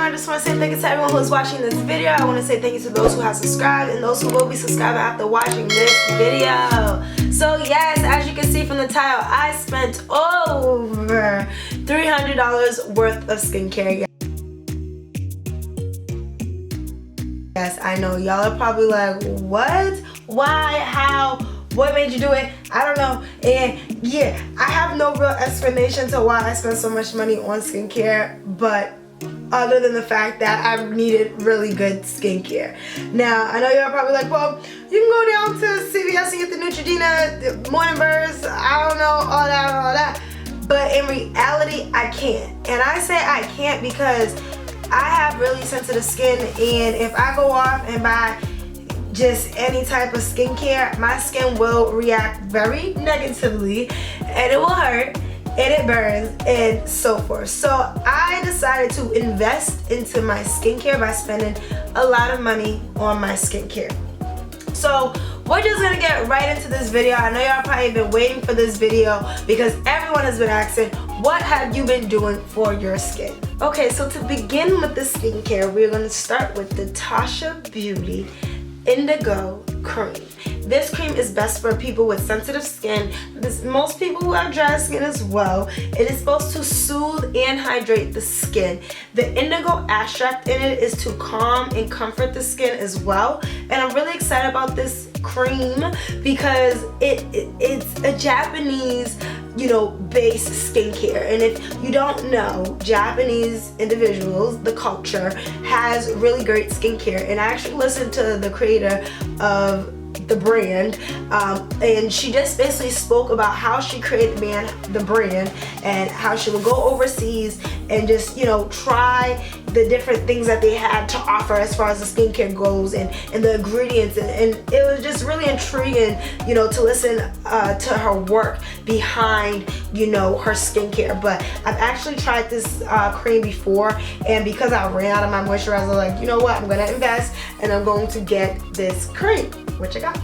I just want to say thank you to everyone who is watching this video. I want to say thank you to those who have subscribed and those who will be subscribing after watching this video. So yes, as you can see from the title, I spent over $300 worth of skincare. Yes, I know y'all are probably like, what? Why? How? What made you do it? I don't know. And yeah, I have no real explanation to why I spent so much money on skincare, but other than the fact that I needed really good skincare. Now, I know y'all probably like, well, you can go down to CVS and get the Neutrogena, the Morning Burst, I don't know, all that. But in reality, I can't. And I say I can't because I have really sensitive skin, and if I go off and buy just any type of skincare, my skin will react very negatively, and it will hurt, and it burns, and so forth. So I decided to invest into my skincare by spending a lot of money on my skincare. So we're just gonna get right into this video. I know y'all probably been waiting for this video because everyone has been asking, what have you been doing for your skin? Okay, so to begin with the skincare, we're gonna start with the Tasha Beauty Indigo Cream. This cream is best for people with sensitive skin. Most people who have dry skin as well. It is supposed to soothe and hydrate the skin. The indigo extract in it is to calm and comfort the skin as well. And I'm really excited about this cream because it's a Japanese, based skincare. And if you don't know, Japanese individuals, the culture, has really great skincare. And I actually listened to the creator of the brand, and she just basically spoke about how she created the brand and how she would go overseas and just try the different things that they had to offer as far as the skincare goes and the ingredients, and it was just really intriguing to listen to her work behind her skincare. But I've actually tried this cream before, and because I ran out of my moisturizer, like, you know what, I'm gonna invest and I'm going to get this cream, which I got.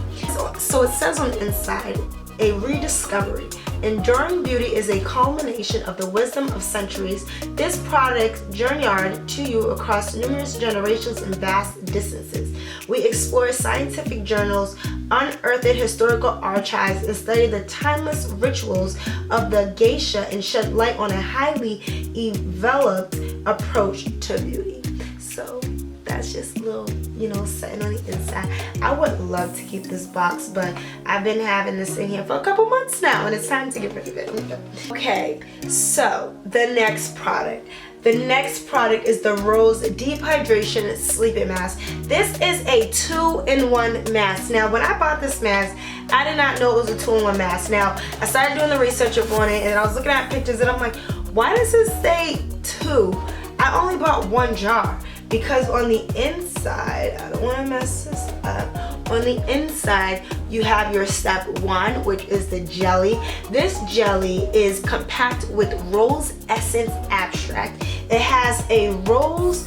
So it says on the inside, a rediscovery. Enduring beauty is a culmination of the wisdom of centuries. This product journeyed to you across numerous generations and vast distances. We explore scientific journals, unearthed historical archives, and study the timeless rituals of the geisha and shed light on a highly developed approach to beauty. So that's just a little, setting on the inside. I would love to keep this box, but I've been having this in here for a couple months now, and it's time to get rid of it. Okay, so the next product. The next product is the Rose Deep Hydration Sleeping Mask. This is a 2-in-1 mask. Now, when I bought this mask, I did not know it was a 2-in-1 mask. Now, I started doing the research upon it, and I was looking at pictures, and I'm like, why does it say 2? I only bought 1 jar. Because on the inside, I don't want to mess this up. On the inside, you have your step 1, which is the jelly. This jelly is compact with rose essence extract. It has a rose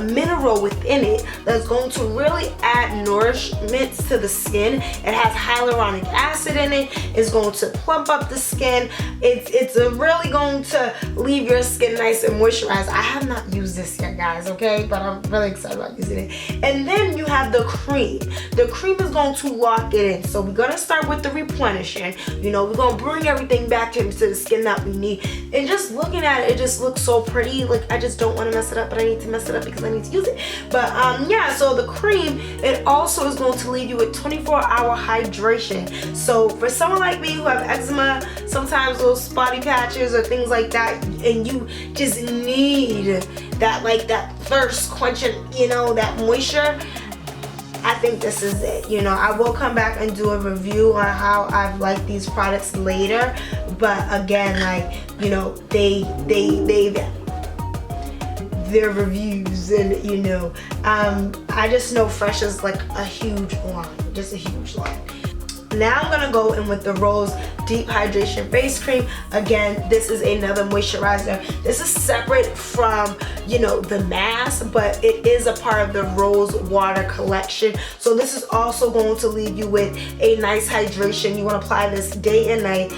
mineral within it that's going to really add nourishment to the skin. It has hyaluronic acid in it. It's going to plump up the skin. It's really going to leave your skin nice and moisturized. I have not used this yet, guys, okay? But I'm really excited about using it. And then you have the cream. The cream is going to lock it in. So we're going to start with the replenishing. We're going to bring everything back into the skin that we need. And just looking at it, it just looks so pretty. Like, I just don't want to mess it up, but I need to mess it up because I need to use it. But yeah, so the cream, it also is going to leave you with 24-hour hydration. So for someone like me who have eczema, sometimes those spotty patches or things like that, and you just need that, like, that thirst quenching, that moisture, I think this is it. I will come back and do a review on how I've liked these products later, but again, like, their reviews, and I just know Fresh is like a huge line, just a huge line. Now I'm gonna go in with the Rose Deep Hydration Face Cream. Again, this is another moisturizer. This is separate from, the mask, but it is a part of the Rose Water collection. So this is also going to leave you with a nice hydration. You wanna apply this day and night.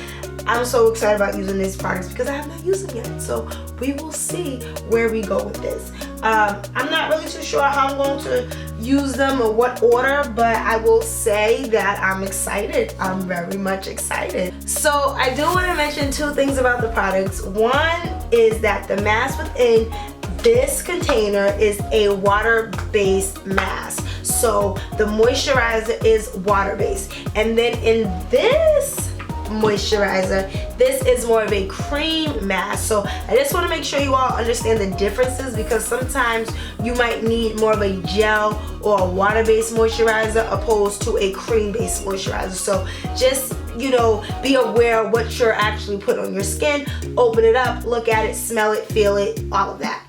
I'm so excited about using these products because I have not used them yet. So we will see where we go with this. I'm not really too sure how I'm going to use them or what order, but I will say that I'm excited. I'm very much excited. So I do want to mention two things about the products. One is that the mask within this container is a water-based mask. So the moisturizer is water-based. And then in this moisturizer, this is more of a cream mask. So I just want to make sure you all understand the differences, because sometimes you might need more of a gel or a water-based moisturizer opposed to a cream-based moisturizer. So just, you know, be aware of what you're actually putting on your skin. Open it up, look at it, smell it, feel it, all of that.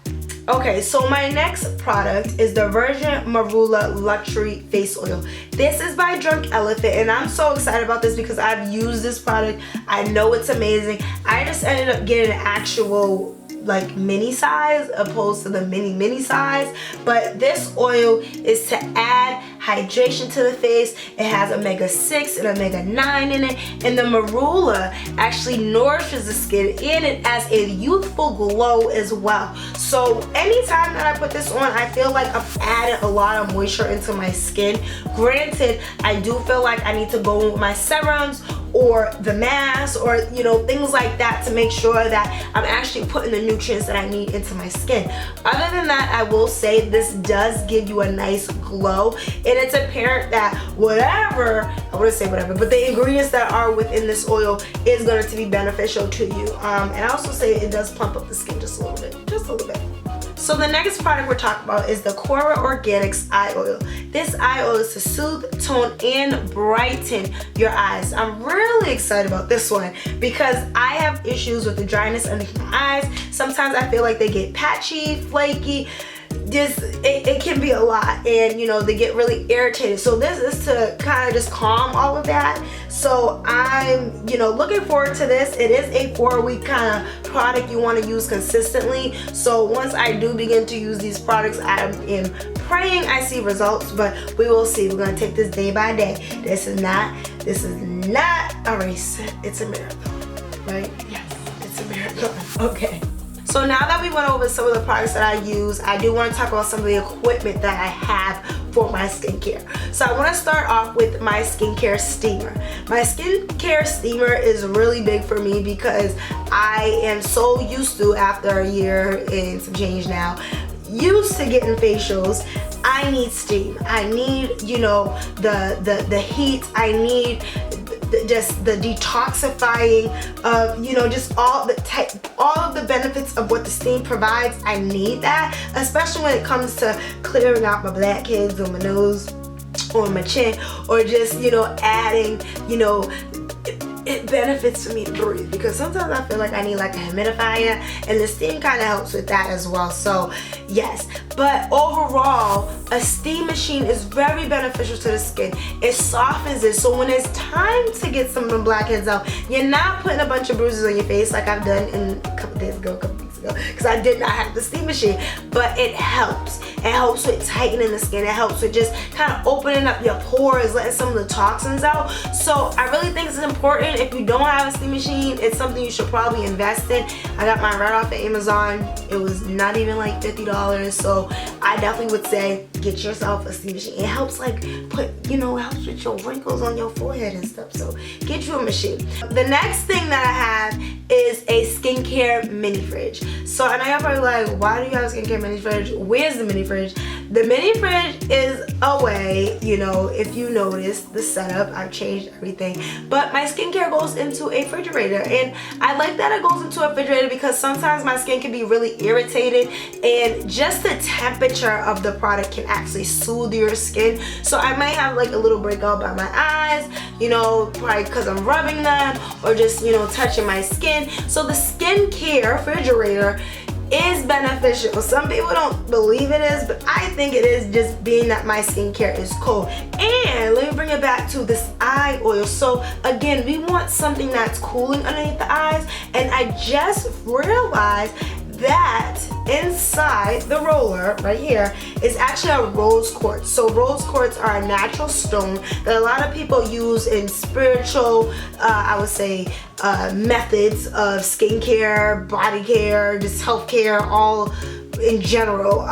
Okay, so my next product is the Virgin Marula Luxury Face Oil. This is by Drunk Elephant, and I'm so excited about this because I've used this product. I know it's amazing. I just ended up getting an actual like mini size opposed to the mini size, but this oil is to add hydration to the face. It has omega-6 and omega-9 in it, and the marula actually nourishes the skin and it adds a youthful glow as well. So anytime that I put this on, I feel like I've added a lot of moisture into my skin. Granted, I do feel like I need to go in with my serums or the mask or, you know, things like that to make sure that I'm actually putting the nutrients that I need into my skin. Other than that, I will say this does give you a nice glow, and it's apparent that whatever, I wouldn't say whatever, but the ingredients that are within this oil is going to be beneficial to you. And I also say it does plump up the skin just a little bit, just a little bit. So the next product we're talking about is the Cora Organics Eye Oil. This eye oil is to soothe, tone, and brighten your eyes. I'm really excited about this one because I have issues with the dryness under my eyes. Sometimes I feel like they get patchy, flaky. Just it can be a lot, and you know, they get really irritated. So this is to kind of just calm all of that. So I'm, you know, looking forward to this. It is a 4-week kind of product you want to use consistently. So once I do begin to use these products, I am praying I see results, but we will see. We're gonna take this day by day. This is not a race. It's a marathon, right? Yes, it's a marathon. Okay. So now that we went over some of the products that I use, I do want to talk about some of the equipment that I have for my skincare. So I want to start off with my skincare steamer. My skincare steamer is really big for me because I am so used to, after a year and some change now, used to getting facials. I need steam. I need, you know, the heat. I need just the detoxifying of, you know, just all of the benefits of what the steam provides. I need that, especially when it comes to clearing out my blackheads on my nose or my chin, or just, you know, adding, you know, it benefits for me to breathe, because sometimes I feel like I need like a humidifier, and the steam kind of helps with that as well. So yes, but overall a steam machine is very beneficial to the skin. It softens it, so when it's time to get some of the blackheads out, you're not putting a bunch of bruises on your face like I've done a couple weeks ago, because I did not have the steam machine. But it helps. It helps with tightening the skin. It helps with just kind of opening up your pores, letting some of the toxins out. So I really think it's important. If you don't have a steam machine, it's something you should probably invest in. I got mine right off of Amazon. It was not even like $50. So I definitely would say get yourself a steam machine. It helps like put, you know, it helps with your wrinkles on your forehead and stuff. So get you a machine. The next thing that I have is a skincare mini fridge. So I know y'all probably like, why do you have a skincare mini fridge? Where's the mini fridge? The mini fridge is a way, you know, if you notice the setup, I've changed everything. But my skincare goes into a refrigerator, and I like that it goes into a refrigerator because sometimes my skin can be really irritated, and just the temperature of the product can actually soothe your skin. So I might have like a little breakout by my eyes, you know, probably because I'm rubbing them or just, you know, touching my skin. So the skincare refrigerator is beneficial. Some people don't believe it is, but I think it is, just being that my skincare is cold. And let me bring it back to this eye oil. So again, we want something that's cooling underneath the eyes, and I just realized that inside the roller right here is actually a rose quartz. So rose quartz are a natural stone that a lot of people use in spiritual, I would say, methods of skincare, body care, just health care, all in general,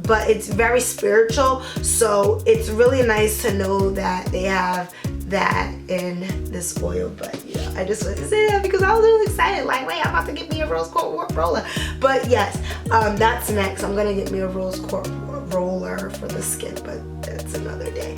but it's very spiritual, so it's really nice to know that they have that in this oil. But yeah, I just wanted to say that because I was really excited, like, wait, I'm about to get me a rose quartz roller. But yes, that's next. I'm gonna get me a rose quartz roller for the skin, but that's another day.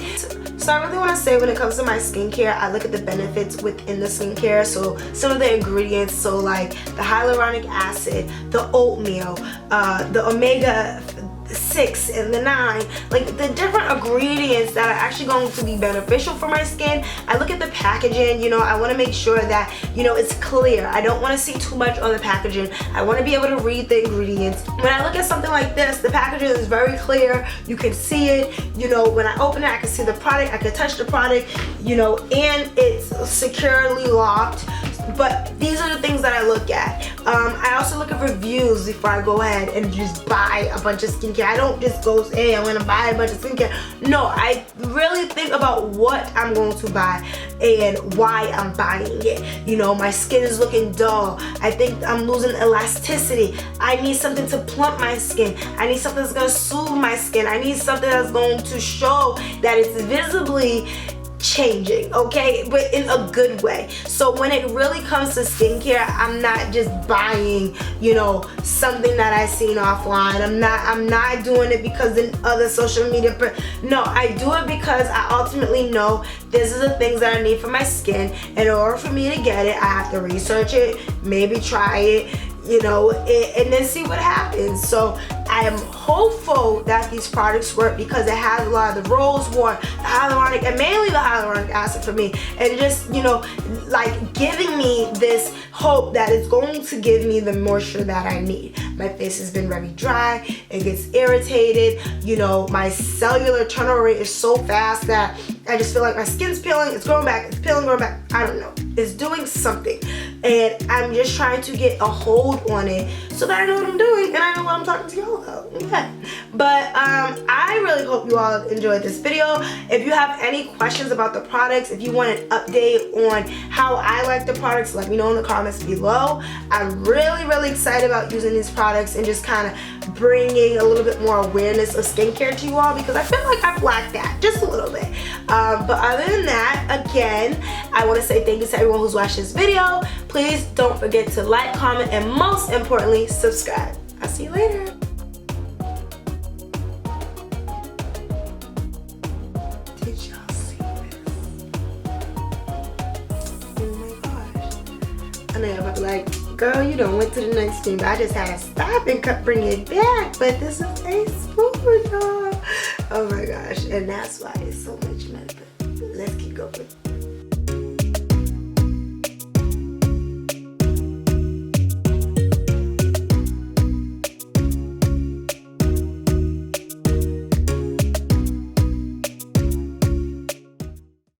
So I really want to say, when it comes to my skincare, I look at the benefits within the skincare. So some of the ingredients, so like the hyaluronic acid, the oatmeal, the omega-6 and the 9, like the different ingredients that are actually going to be beneficial for my skin. I look at the packaging, you know, I want to make sure that, you know, it's clear. I don't want to see too much on the packaging. I want to be able to read the ingredients. When I look at something like this, the packaging is very clear. You can see it, you know, when I open it, I can see the product, I can touch the product, you know, and it's securely locked. But these are the things that I look at. I also look at reviews before I go ahead and just buy a bunch of skincare. I don't just go, hey, I'm gonna buy a bunch of skincare. No, I really think about what I'm going to buy and why I'm buying it. You know, my skin is looking dull. I think I'm losing elasticity. I need something to plump my skin. I need something that's gonna soothe my skin. I need something that's going to show that it's visibly changing, okay, but in a good way. So when it really comes to skincare, I'm not just buying, you know, something that I seen offline. I'm not doing it because in other social media, but no, I do it because I ultimately know this is the things that I need for my skin. In order for me to get it, I have to research it, maybe try it, you know, and then see what happens. So I am hopeful that these products work because it has a lot of the rose water, the hyaluronic, and mainly the hyaluronic acid for me, and just, you know, like giving me this hope that it's going to give me the moisture that I need. My face has been very dry, it gets irritated, you know, my cellular turnover rate is so fast that I just feel like my skin's peeling, it's growing back, it's peeling, growing back, I don't know. It's doing something, and I'm just trying to get a hold on it so that I know what I'm doing and I know what I'm talking to y'all about. Okay. But I really hope you all enjoyed this video. If you have any questions about the products, if you want an update on how I like the products, let me know in the comments below. I'm really excited about using these products and just kind of bringing a little bit more awareness of skincare to you all, because I feel like I've lacked that just a little bit. But other than that, again, I want to say thank you to everyone who's watched this video. Please don't forget to like, comment, and most importantly, subscribe. I'll see you later. Did y'all see this? Oh my gosh. I know y'all about to be like, girl, you done went to the next stream, but I just had to stop and bring it back. But this is a spoon, y'all. Oh my gosh. And that's why it's so much better. Let's keep going.